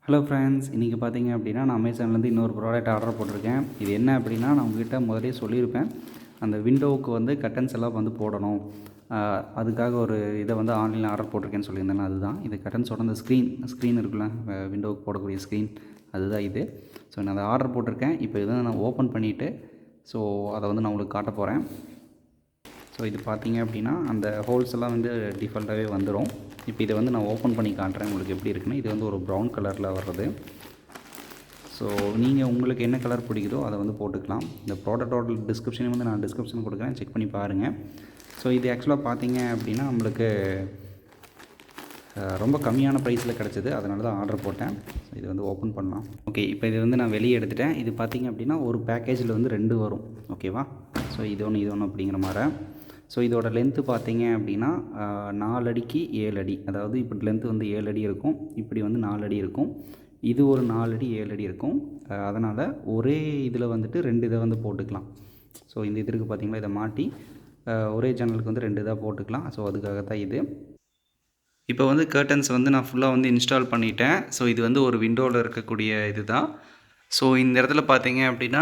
Hello friends, இன்றைக்கி பார்த்தீங்க அப்படின்னா நான் அமேசான்லேருந்து இன்னொரு ப்ராடக்ட் ஆர்டர் போட்டிருக்கேன். இது என்ன அப்படின்னா, நான் உங்ககிட்ட முதலே சொல்லியிருப்பேன். அந்த விண்டோவுக்கு வந்து கர்டன்ஸ் எல்லாம் வந்து போடணும். அதுக்காக ஒரு இதை வந்து ஆன்லைனில் ஆர்டர் போட்டிருக்கேன்னு சொல்லியிருந்தேன். அதுதான் இது. கர்டன்ஸோட அந்த ஸ்க்ரீன் இருக்குல்ல, விண்டோவுக்கு போடக்கூடிய ஸ்க்ரீன், அதுதான் இது. ஸோ நான் அதை ஆர்டர் போட்டிருக்கேன். இப்போ இதை நான் ஓப்பன் பண்ணிவிட்டு ஸோ அதை வந்து நான் உங்களுக்கு காட்ட போகிறேன். ஸோ இது பார்த்தீங்க அப்படின்னா அந்த ஹோல்ஸ் எல்லாம் வந்து டிஃபால்ட்டாகவே வந்துடும். இப்போ இதை வந்து நான் ஓப்பன் பண்ணி காட்டுறேன் உங்களுக்கு எப்படி இருக்குன்னு. இது வந்து ஒரு ப்ரௌன் கலரில் வர்றது. ஸோ நீங்கள் உங்களுக்கு என்ன கலர் பிடிக்குதோ அதை வந்து போட்டுக்கலாம். இந்த ப்ராடக்டோட டிஸ்கிரிப்ஷனையும் வந்து நான் டிஸ்கிரிப்ஷன் கொடுக்குறேன், செக் பண்ணி பாருங்கள். ஸோ இது ஆக்சுவலாக பார்த்தீங்க அப்படின்னா நம்மளுக்கு ரொம்ப கம்மியான ப்ரைஸில் கிடச்சிது, அதனால தான் ஆர்டர் போட்டேன். ஸோ இது வந்து ஓப்பன் பண்ணலாம். ஓகே, இப்போ இது வந்து நான் வெளியே எடுத்துட்டேன். இது பார்த்திங்க அப்படின்னா ஒரு பேக்கேஜில் வந்து 2 வரும். ஓகேவா? ஸோ இது ஒன்று அப்படிங்கிற மாதிரி. ஸோ இதோட லென்த்து பார்த்தீங்க அப்படின்னா 4 அடிக்கு 7 அடி. அதாவது இப்படி லென்த்து வந்து 7 அடி இருக்கும், இப்படி வந்து 4 அடி இருக்கும், இது ஒரு 4 அடி 7 அடி இருக்கும். அதனால் ஒரே இதில் வந்துட்டு 2 இதை வந்து போட்டுக்கலாம். ஸோ இந்த இது இருக்குது பார்த்தீங்களா, இதை மாட்டி ஒரே ஜன்னலுக்கு வந்து 2 இதாக போட்டுக்கலாம். ஸோ அதுக்காக தான் இது. இப்போ வந்து கர்டன்ஸ் வந்து நான் ஃபுல்லாக வந்து இன்ஸ்டால் பண்ணிட்டேன். ஸோ இது வந்து ஒரு விண்டோவில் இருக்கக்கூடிய இது தான். ஸோ இந்த இடத்துல பார்த்தீங்க அப்படின்னா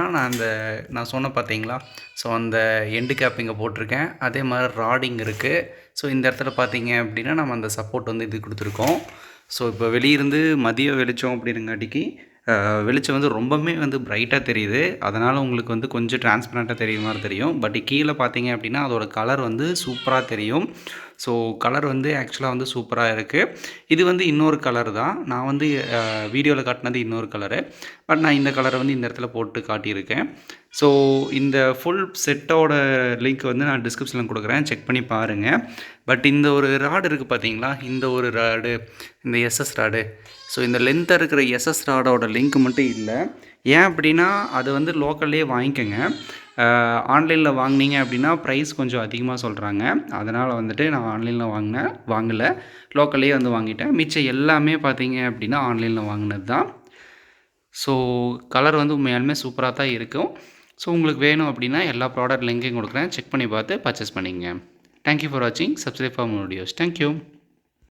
நான் சொன்னேன் பார்த்தீங்களா, ஸோ அந்த எண்டு கேப் இங்கே போட்டிருக்கேன். அதே மாதிரி ராடிங் இருக்குது. ஸோ இந்த இடத்துல பார்த்தீங்க அப்படின்னா நம்ம அந்த சப்போர்ட் வந்து இது கொடுத்துருக்கோம். ஸோ இப்போ வெளியிருந்து மதிய வெளிச்சம் அப்படிங்காட்டிக்கு வெளிச்சம் வந்து ரொம்பவுமே வந்து பிரைட்டாக தெரியுது. அதனால் உங்களுக்கு வந்து கொஞ்சம் டிரான்ஸ்பரண்ட்டாக தெரியுற மாதிரி தெரியும். பட் கீழே பார்த்தீங்க அப்படின்னா அதோட கலர் வந்து சூப்பராக தெரியும். ஸோ கலர் வந்து ஆக்சுவலாக வந்து சூப்பராக இருக்குது. இது வந்து இன்னொரு கலர் தான். நான் வந்து வீடியோவில் காட்டினது இன்னொரு கலரு. பட் நான் இந்த கலரை வந்து இந்த இடத்துல போட்டு காட்டியிருக்கேன். ஸோ இந்த ஃபுல் செட்டோட லிங்க் வந்து நான் டிஸ்கிரிப்ஷனில் கொடுக்குறேன், செக் பண்ணி பாருங்கள். பட் இந்த ஒரு ராடு இருக்குது பார்த்தீங்களா, இந்த ஒரு ராடு, இந்த எஸ்எஸ் ராடு. ஸோ இந்த லென்த்தாக இருக்கிற எஸ்எஸ் ராடோட லிங்க் மட்டும் இல்லை. ஏன் அப்படின்னா அது வந்து லோக்கல்லே வாங்கிக்கோங்க. ஆன்லைனில் வாங்கினீங்க அப்படின்னா ப்ரைஸ் கொஞ்சம் அதிகமாக சொல்கிறாங்க. அதனால் வந்துட்டு நான் ஆன்லைனில் வாங்கலை, லோக்கல்லே வந்து வாங்கிட்டேன். மிச்சம் எல்லாமே பார்த்தீங்க அப்படின்னா ஆன்லைனில் வாங்கினது தான். ஸோ கலர் வந்து உண்மையாலுமே சூப்பராக தான் இருக்கும். ஸோ உங்களுக்கு வேணும் அப்படின்னா எல்லா ப்ராடக்ட் லிங்கையும் கொடுக்குறேன், செக் பண்ணி பார்த்து பர்ச்சேஸ் பண்ணிங்க. தேங்க்யூ ஃபார் வாட்சிங். Subscribe for more videos. Thank you.